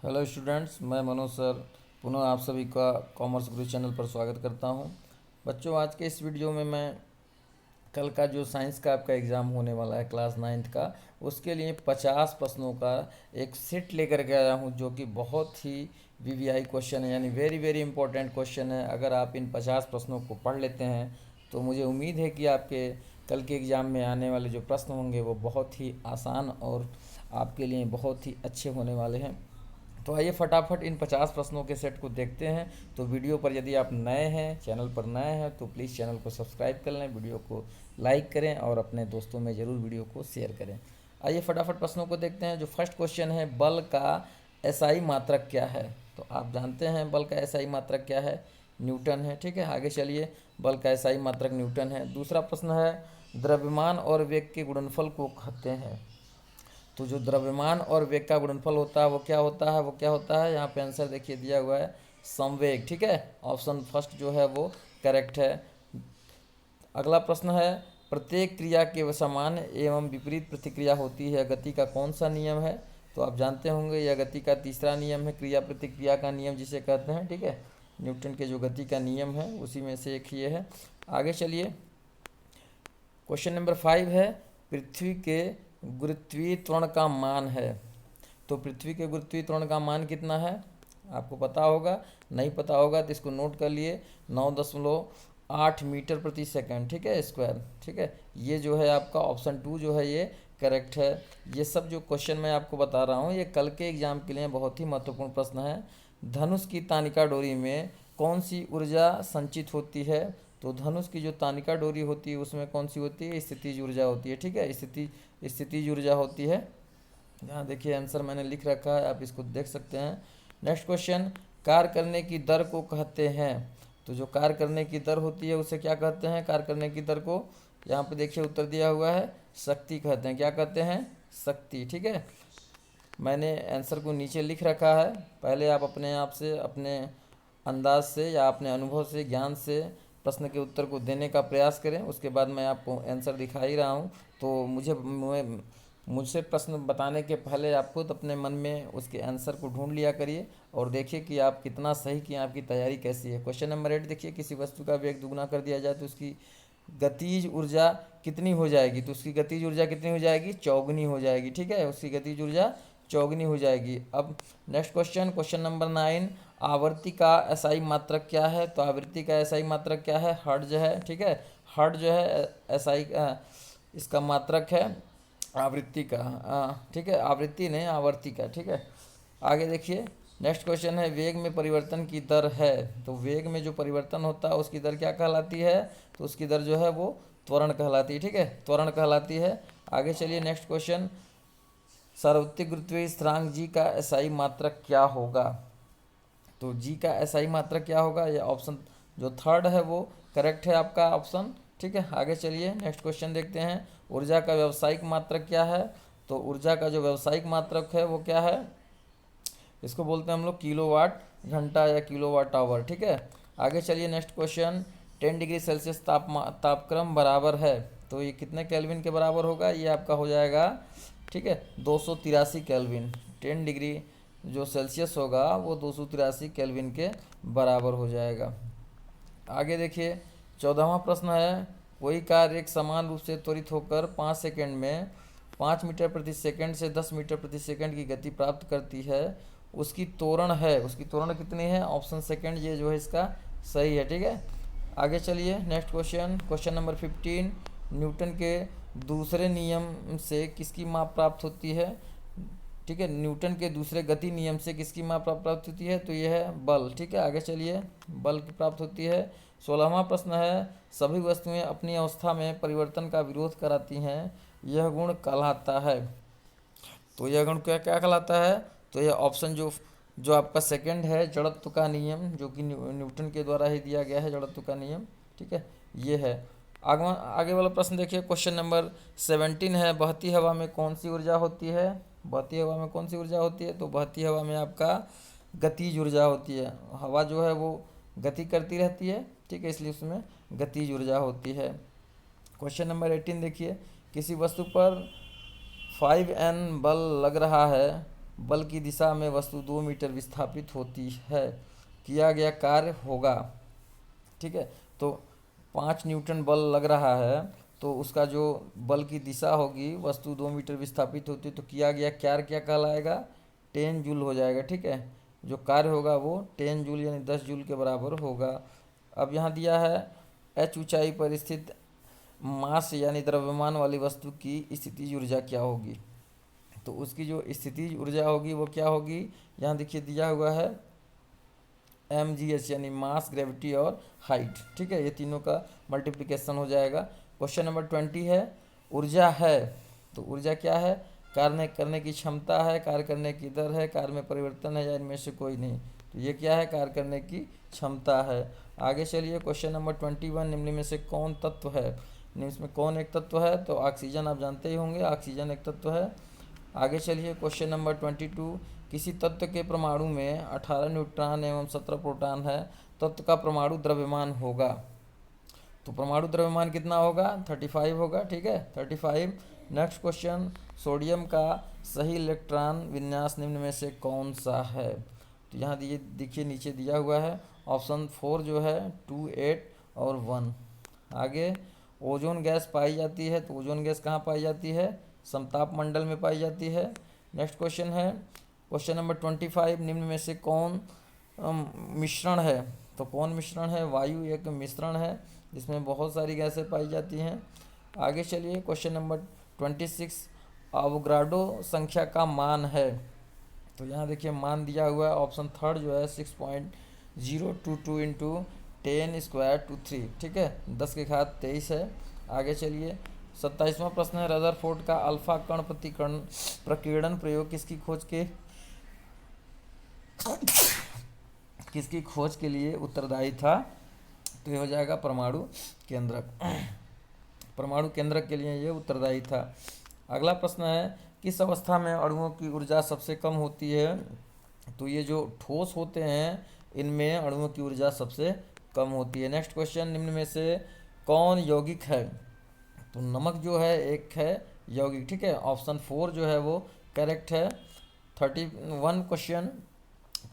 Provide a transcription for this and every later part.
Hello students, मैं Manoj sir पुनः आप सभी का कॉमर्स गुरु चैनल पर स्वागत करता हूं। बच्चों, आज के इस वीडियो में मैं कल का जो साइंस का आपका एग्ज़ाम होने वाला है क्लास 9th का, उसके लिए 50 प्रश्नों का एक सेट लेकर के आया हूं, जो कि बहुत ही वीवीआई क्वेश्चन है, यानी वेरी वेरी इंपॉर्टेंट क्वेश्चन है। अगर आप इन 50 प्रश्नों को पढ़ लेते हैं तो मुझे उम्मीद है कि आपके कल के एग्ज़ाम में आने वाले जो प्रश्न होंगे वो बहुत ही आसान और आपके लिए बहुत ही अच्छे होने वाले हैं। तो आइए फटाफट इन 50 प्रश्नों के सेट को देखते हैं। तो वीडियो पर यदि आप नए हैं, चैनल पर नए हैं, तो प्लीज़ चैनल को सब्सक्राइब कर लें, वीडियो को लाइक करें और अपने दोस्तों में ज़रूर वीडियो को शेयर करें। आइए फटाफट प्रश्नों को देखते हैं। जो फर्स्ट क्वेश्चन है, बल का एसआई मात्रक क्या है? तो आप जानते हैं बल का एसआई मात्रक क्या है, न्यूटन है। ठीक है, आगे चलिए। बल का एसआई मात्रक न्यूटन है। दूसरा प्रश्न है, द्रव्यमान और वेग के गुणनफल को कहते हैं। तो जो द्रव्यमान और वेग का गुणनफल होता है वो क्या होता है, यहाँ पे आंसर देखिए दिया हुआ है, संवेग। ठीक है, ऑप्शन फर्स्ट जो है वो करेक्ट है। अगला प्रश्न है, प्रत्येक क्रिया के समान एवं विपरीत प्रतिक्रिया होती है, गति का कौन सा नियम है? तो आप जानते होंगे यह गति का तीसरा नियम है, क्रिया प्रतिक्रिया का नियम जिसे कहते हैं। ठीक है, न्यूटन के जो गति का नियम है उसी में से एक ये है। आगे चलिए, क्वेश्चन नंबर 5 है, पृथ्वी के गुरुत्वीय त्वरण का मान है। तो पृथ्वी के गुरुत्वीय त्वरण का मान कितना है? आपको पता होगा, नहीं पता होगा तो इसको नोट कर लिए, 9.8 मीटर प्रति सेकंड। ठीक है, स्क्वायर। ठीक है, ये जो है आपका ऑप्शन 2 जो है ये करेक्ट है। ये सब जो क्वेश्चन मैं आपको बता रहा हूँ ये कल के एग्जाम के लिए बहुत ही महत्वपूर्ण प्रश्न है। धनुष की तानिका डोरी में कौन सी ऊर्जा संचित होती है? तो धनुष की जो तानिका डोरी होती है उसमें कौन सी होती है? स्थितिज ऊर्जा होती है। ठीक है, स्थितिज ऊर्जा होती है। यहाँ देखिए आंसर मैंने लिख रखा है, आप इसको देख सकते हैं। नेक्स्ट क्वेश्चन, कार्य करने की दर को कहते हैं। तो जो कार्य करने की दर होती है उसे क्या कहते हैं? कार्य करने की दर को यहाँ पे देखिए उत्तर दिया हुआ है, शक्ति कहते हैं। क्या कहते हैं? शक्ति। ठीक है, मैंने आंसर को नीचे लिख रखा है, पहले आप अपने आप से, अपने अंदाज से या अपने अनुभव से, ज्ञान से प्रश्न के उत्तर को देने का प्रयास करें। उसके बाद मैं आपको आंसर दिखा ही रहा हूँ, तो मुझसे प्रश्न बताने के पहले आप खुद अपने मन में उसके आंसर को ढूंढ लिया करिए और देखिए कि आप कितना सही किए, आपकी तैयारी कैसी है। क्वेश्चन नंबर 8 देखिए, किसी वस्तु का वेग दुगुना कर दिया जाए तो उसकी गतिज ऊर्जा कितनी हो जाएगी? तो उसकी गतिज ऊर्जा कितनी हो जाएगी? चौगुनी हो जाएगी। ठीक है, उसकी गतिज ऊर्जा चौगुनी हो जाएगी। अब नेक्स्ट क्वेश्चन, क्वेश्चन नंबर 9, आवृत्ति का एसआई मात्रक क्या है? तो आवृत्ति का एसआई मात्रक क्या है? हर्ट्ज है। ठीक है, हर्ट्ज जो है एसआई इसका मात्रक है आवृत्ति का। ठीक है, आवृत्ति नहीं, आवर्ती का। ठीक है, आगे देखिए। नेक्स्ट क्वेश्चन है, वेग में परिवर्तन की दर है। तो वेग में जो परिवर्तन होता है उसकी दर क्या कहलाती है? तो उसकी दर जो है वो त्वरण कहलाती है। ठीक है, त्वरण कहलाती है। आगे चलिए, नेक्स्ट क्वेश्चन, सार्वत्रिक गुरुत्वीय स्थिरांक जी का एसआई मात्रक क्या होगा? तो जी का एसआई मात्रक क्या होगा? ये ऑप्शन जो थर्ड है वो करेक्ट है आपका ऑप्शन। ठीक है, आगे चलिए, नेक्स्ट क्वेश्चन देखते हैं, ऊर्जा का व्यावसायिक मात्रक क्या है? तो ऊर्जा का जो व्यावसायिक मात्रक है वो क्या है? इसको बोलते हैं हम लोग किलोवाट घंटा या किलोवाट आवर। ठीक है, आगे चलिए, नेक्स्ट क्वेश्चन, 10 डिग्री सेल्सियस तापक्रम बराबर है। तो ये कितने केल्विन के बराबर होगा? ये आपका हो जाएगा, ठीक है, 283 केल्विन। 10 डिग्री जो सेल्सियस होगा वो 283 केल्विन के बराबर हो जाएगा। आगे देखिए, 14वां प्रश्न है, कोई कार एक समान रूप से त्वरित होकर 5 सेकंड में 5 मीटर प्रति सेकंड से 10 मीटर प्रति सेकंड की गति प्राप्त करती है, उसकी त्वरण है, उसकी त्वरण कितनी है? ऑप्शन सेकंड ये जो है इसका सही है। ठीक है, आगे चलिए, next question, question number 15, Newton के दूसरे नियम से किसकी माप प्राप्त होती है? ठीक है, न्यूटन के दूसरे गति नियम से किसकी माप प्राप्त होती है? तो यह है बल। ठीक है, आगे चलिए, बल की प्राप्त होती है। 16वां प्रश्न है, सभी वस्तुएं अपनी अवस्था में परिवर्तन का विरोध कराती हैं, यह गुण कहलाता है। तो यह गुण क्या क्या कहलाता है? तो यह ऑप्शन जो जो आपका सेकंड है, जड़त्व का नियम, जो कि न्यूटन के द्वारा ही दिया गया है, जड़त्व का नियम। ठीक है, ये है। आगे वाला प्रश्न देखिए, क्वेश्चन नंबर 17 है, बहती हवा में कौन सी ऊर्जा होती है? बहती हवा में कौन सी ऊर्जा होती है? तो बहती हवा में आपका गतिज ऊर्जा होती है। हवा जो है वो गति करती रहती है। ठीक है, इसलिए उसमें गतिज ऊर्जा होती है। क्वेश्चन नंबर 18 देखिए, किसी वस्तु पर 5N बल लग रहा है, बल की दिशा में वस्तु 2 मीटर विस्थापित होती है, किया गया कार्य होगा। ठीक है, तो 5 न्यूटन बल लग रहा है, तो उसका जो बल की दिशा होगी, वस्तु 2 मीटर विस्थापित होती है, तो किया गया कार्य क्या कहलाएगा, 10 जूल हो जाएगा। ठीक है, जो कार्य होगा वो 10 जूल यानी 10 जूल के बराबर होगा। अब यहाँ दिया है h ऊंचाई पर स्थित मास यानी द्रव्यमान वाली वस्तु की स्थितिज ऊर्जा क्या होगी। तो उसकी जो स्थितिज ऊर्जा होगी वो क्या होगी, यहाँ देखिए दिया हुआ है mgh यानी मास, ग्रेविटी और हाइट। ठीक है, ये तीनों का मल्टीप्लिकेशन हो जाएगा। क्वेश्चन नंबर 20 है, ऊर्जा है, तो ऊर्जा क्या है, कार्य करने की क्षमता है, कार्य करने की दर है, कार्य में परिवर्तन है या इनमें से कोई नहीं। तो ये क्या है, कार्य करने की क्षमता है। आगे चलिए क्वेश्चन नंबर 21, निम्न में से कौन तत्व है, निम्न में कौन एक तत्व है, तो ऑक्सीजन, आप जानते ही होंगे ऑक्सीजन एक तत्व है। आगे चलिए क्वेश्चन नंबर 22, किसी तत्व के परमाणु में 18 न्यूट्रॉन एवं 17 प्रोटॉन है, तत्व का परमाणु द्रव्यमान होगा। तो परमाणु द्रव्यमान कितना होगा, 35 होगा। ठीक है, 35। नेक्स्ट क्वेश्चन, सोडियम का सही इलेक्ट्रॉन विन्यास निम्न में से कौन सा है। तो यहाँ देखिए नीचे दिया हुआ है ऑप्शन 4 जो है 2, 8 और 1। आगे ओजोन गैस पाई जाती है, तो ओजोन गैस कहाँ पाई जाती है, समताप मंडल में पाई जाती है। नेक्स्ट क्वेश्चन है क्वेश्चन नंबर 25, निम्न में से कौन मिश्रण है, तो कौन मिश्रण है, वायु एक मिश्रण है जिसमें बहुत सारी गैसें पाई जाती हैं। आगे चलिए क्वेश्चन नंबर 26, अवोगाड्रो संख्या का मान है। तो यहाँ देखिए मान दिया हुआ है ऑप्शन 3 जो है 6.022 इंटू 10^3। ठीक है, 10 के घात 23 है। आगे चलिए 27वां प्रश्न है, रदरफोर्ड का अल्फा कण प्रतिकरण प्रकीर्णन प्रयोग किसकी खोज के लिए उत्तरदायी था। तो ये हो जाएगा परमाणु केंद्रक, परमाणु केंद्रक के लिए ये उत्तरदायी था। अगला प्रश्न है, किस अवस्था में अणुओं की ऊर्जा सबसे कम होती है। तो ये जो ठोस होते हैं इनमें अणुओं की ऊर्जा सबसे कम होती है। नेक्स्ट क्वेश्चन, निम्न में से कौन यौगिक है। तो नमक जो है एक है यौगिक। ठीक है, ऑप्शन 4 जो है वो करेक्ट है। 31 क्वेश्चन,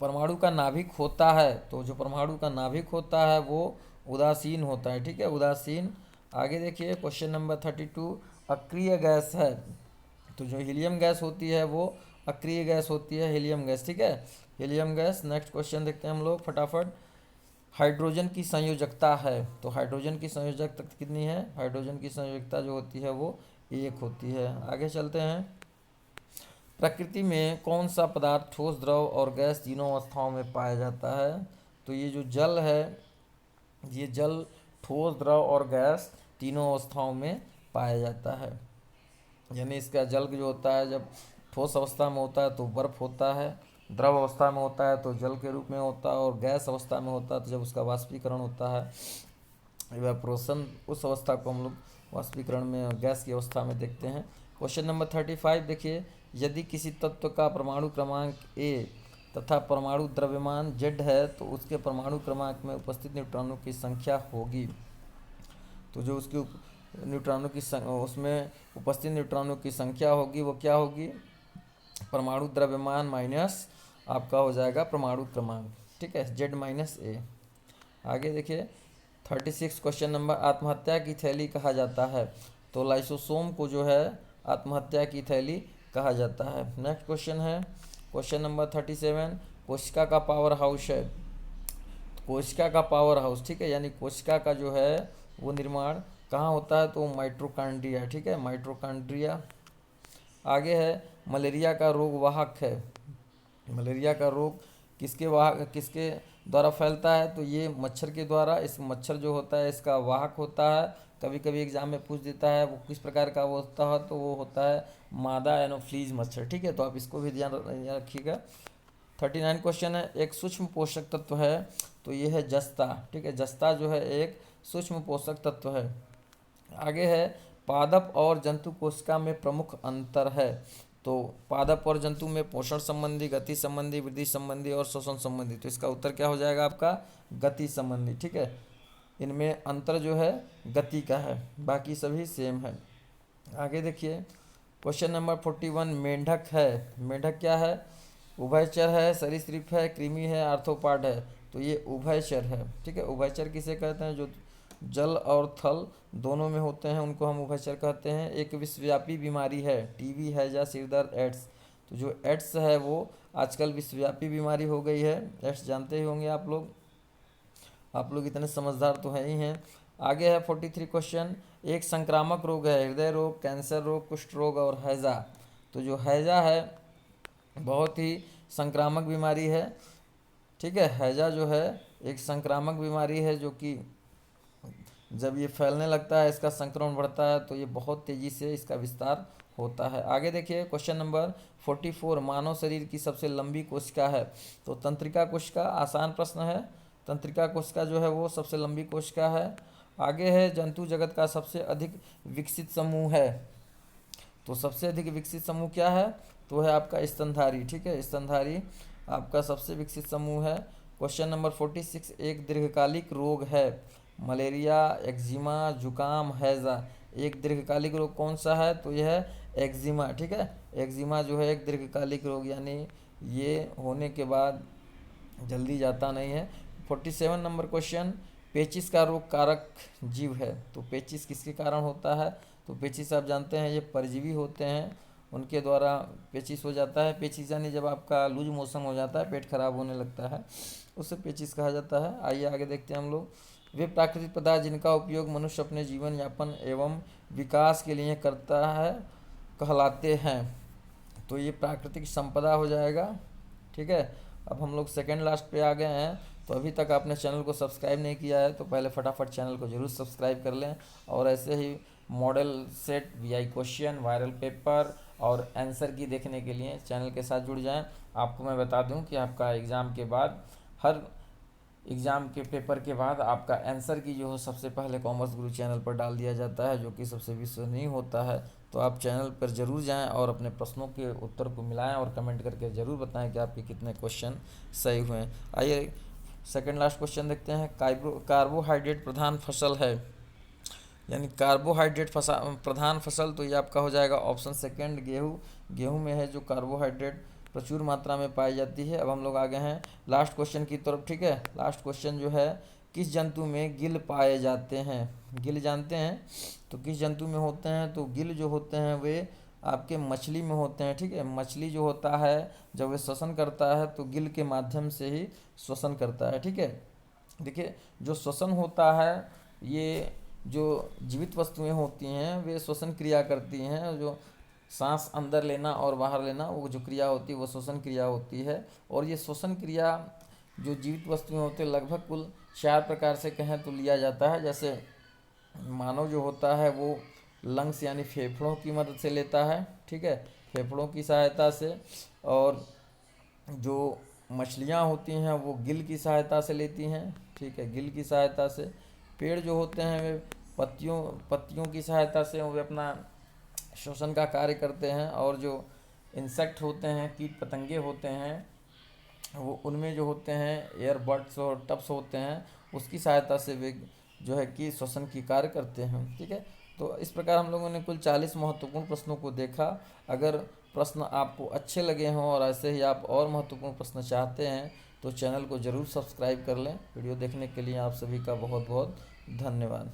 परमाणु का नाभिक होता है, तो जो परमाणु का नाभिक होता है वो उदासीन होता है। ठीक है, उदासीन। आगे देखिए क्वेश्चन नंबर 32, अक्रिय गैस है, तो जो हीलियम गैस होती है वो अक्रिय गैस होती है, हीलियम गैस। ठीक है, हीलियम गैस। नेक्स्ट क्वेश्चन देखते हैं हम लोग फटाफट, हाइड्रोजन की संयोजकता है, तो हाइड्रोजन की संयोजकता कितनी है, हाइड्रोजन की संयोजकता जो होती है वो 1 होती है। आगे चलते हैं, प्रकृति में कौन सा पदार्थ ठोस, द्रव और गैस तीनों अवस्थाओं में पाया जाता है। तो ये जो जल है, ये जल ठोस, द्रव और गैस तीनों अवस्थाओं में पाया जाता है। यानी इसका जल जो होता है जब ठोस अवस्था में होता है तो बर्फ होता है, द्रव अवस्था में होता है तो जल के रूप में होता है, और गैस अवस्था में होता है तो जब उसका वाष्पीकरण होता है, इवेपोरेशन, उस अवस्था को हम लोग वाष्पीकरण में गैस की अवस्था में देखते हैं। क्वेश्चन नंबर 35 देखिए, यदि किसी तत्व का परमाणु क्रमांक A तथा परमाणु द्रव्यमान Z है तो उसके परमाणु क्रमांक में उपस्थित न्यूट्रॉनों की संख्या होगी। तो जो उसके न्यूट्रॉनों की उसमें उपस्थित न्यूट्रॉनों की संख्या होगी वो क्या होगी, परमाणु द्रव्यमान माइनस आपका हो जाएगा परमाणु क्रमांक। ठीक है, Z-A। आगे देखिए 36 क्वेश्चन नंबर, आत्महत्या की थैली कहा जाता है, तो लाइसोसोम को जो है आत्महत्या की थैली कहा जाता है। नेक्स्ट क्वेश्चन है क्वेश्चन नंबर 37, कोशिका का पावर हाउस है, कोशिका का पावर हाउस। ठीक है, यानी कोशिका का जो है वो निर्माण कहाँ होता है, तो माइटोकॉन्ड्रिया। ठीक है, माइटोकॉन्ड्रिया। आगे है, मलेरिया का रोग वाहक है, मलेरिया का रोग किसके द्वारा फैलता है, तो ये मच्छर के द्वारा। इस मच्छर जो होता है इसका वाहक होता है, कभी कभी एग्जाम में पूछ देता है वो किस प्रकार का वो होता है, तो वो होता है मादा एनोफ्लीज मच्छर। ठीक है, तो आप इसको भी ध्यान रखिएगा। 39 क्वेश्चन है, एक सूक्ष्म पोषक तत्व है, तो ये है जस्ता। ठीक है, जस्ता जो है एक सूक्ष्म पोषक तत्व है। आगे है, पादप और जंतु कोशिका में प्रमुख अंतर है, तो पादप और जंतु में पोषण संबंधी, गति संबंधी, वृद्धि संबंधी और श्वसन संबंधी। तो इसका उत्तर क्या हो जाएगा आपका, गति संबंधी। ठीक है, इनमें अंतर जो है गति का है, बाकी सभी सेम है। आगे देखिए क्वेश्चन नंबर 41, मेंढक है, मेंढक क्या है, उभयचर है, सरीसृप है, कृमि है, आर्थ्रोपॉड है। तो ये उभयचर है। ठीक है, उभयचर किसे कहते हैं? जो जल और थल दोनों में होते हैं उनको हम उभयचर कहते हैं। एक विश्वव्यापी बीमारी है, टीबी, हैजा, सिरदर्द, एड्स। तो जो एड्स है वो आजकल विश्वव्यापी बीमारी हो गई है। एड्स जानते ही होंगे आप लोग। आप लोग इतने समझदार तो हैं ही हैं। आगे है 43 क्वेश्चन। एक संक्रामक रोग है, हृदय रोग, कैंसर रोग, कुष्ठ रोग और हैजा। तो जो हैजा है बहुत ही संक्रामक बीमारी है। ठीक है, हैजा जो है एक संक्रामक बीमारी है जो कि जब ये फैलने लगता है, इसका संक्रमण बढ़ता है तो ये बहुत तेज़ी से इसका विस्तार होता है। आगे देखिए क्वेश्चन नंबर 44। मानव शरीर की सबसे लंबी कोशिका है। तो तंत्रिका कोशिका, आसान प्रश्न है। तंत्रिका कोशिका जो है वो सबसे लंबी कोशिका है। आगे है जंतु जगत का सबसे अधिक विकसित समूह है। तो सबसे अधिक विकसित समूह क्या है? तो है आपका स्तनधारी। ठीक है, स्तनधारी आपका सबसे विकसित समूह है। Question number 46। एक दीर्घकालिक रोग है, मलेरिया, एक्जिमा, जुकाम, हैजा। एक दीर्घकालिक रोग कौन सा है? तो यह है एक्जिमा। ठीक है, एक्जिमा जो है एक दीर्घकालिक रोग, यानी ये होने के बाद जल्दी जाता नहीं है। 47 नंबर क्वेश्चन। पेचिस का रोग कारक जीव है। तो पेचिस किसके कारण होता है? तो पेचिस आप जानते हैं ये परजीवी होते हैं, उनके द्वारा पेचिस हो जाता है। पेचिस यानी जब आपका लूज मोशन हो जाता है, पेट खराब होने लगता है, उससे पेचिस कहा जाता है। आइए आगे देखते हैं हम लोग। वे प्राकृतिक पदार्थ जिनका उपयोग मनुष्य अपने जीवन यापन एवं विकास के लिए करता है कहलाते हैं। तो ये प्राकृतिक संपदा हो जाएगा। ठीक है, अब हम लोग सेकेंड लास्ट पे आ गए हैं। तो अभी तक आपने चैनल को सब्सक्राइब नहीं किया है तो पहले फटाफट चैनल को जरूर सब्सक्राइब कर लें। और ऐसे ही model set, VI question, viral paper और आंसर की देखने के लिए चैनल के साथ जुड़ जाएं। आपको मैं बता दूं कि आपका एग्ज़ाम के बाद, हर एग्ज़ाम के पेपर के बाद आपका आंसर की जो है सबसे पहले कॉमर्स गुरु चैनल पर डाल दिया जाता है, जो कि सबसे विश्वसनीय होता है। तो आप चैनल पर ज़रूर जाएं और अपने प्रश्नों के उत्तर को मिलाएं और कमेंट करके ज़रूर बताएं कि आपके कितने क्वेश्चन सही हुए हैं। आइए सेकंड लास्ट क्वेश्चन देखते हैं। कार्बोहाइड्रेट प्रधान फसल है, यानी कार्बोहाइड्रेट प्रधान फसल। तो ये आपका हो जाएगा ऑप्शन सेकंड, गेहूँ। गेहूँ में है जो कार्बोहाइड्रेट प्रचुर मात्रा में पाई जाती है। अब हम लोग आगे हैं लास्ट क्वेश्चन की तरफ। ठीक है, लास्ट क्वेश्चन जो है, किस जंतु में गिल पाए जाते हैं? गिल जानते हैं? तो किस जंतु में होते हैं? तो गिल जो होते हैं वे आपके मछली में होते हैं। ठीक है, मछली जो होता है जब वे श्वसन करता है तो गिल के माध्यम से ही श्वसन करता है। ठीक है, देखिए जो श्वसन होता है, ये जो जीवित वस्तुएं होती हैं वे श्वसन क्रिया करती हैं। जो सांस अंदर लेना और बाहर लेना, वो जो क्रिया होती है वो श्वसन क्रिया होती है। और ये श्वसन क्रिया जो जीवित वस्तुएं होती है लगभग कुल 4 प्रकार से कहें तो लिया जाता है। जैसे मानव जो होता है वो लंग्स यानी फेफड़ों की मदद से लेता है। ठीक है, फेफड़ों की सहायता से। और जो मछलियाँ होती हैं वो गिल की सहायता से लेती हैं। ठीक है, गिल की सहायता से। पेड़ जो होते हैं वे पत्तियों की सहायता से वे अपना श्वसन का कार्य करते हैं। और जो इंसेक्ट होते हैं, कीट पतंगे होते हैं, वो उनमें जो होते हैं एयर बड्स और टप्स होते हैं, उसकी सहायता से वे जो है कि श्वसन की कार्य करते हैं। ठीक है, तो इस प्रकार हम लोगों ने कुल 40 महत्वपूर्ण प्रश्नों को देखा। अगर प्रश्न आपको अच्छे लगे हों और ऐसे ही आप और महत्वपूर्ण प्रश्न चाहते हैं तो चैनल को ज़रूर सब्सक्राइब कर लें। वीडियो देखने के लिए आप सभी का बहुत बहुत धन्यवाद।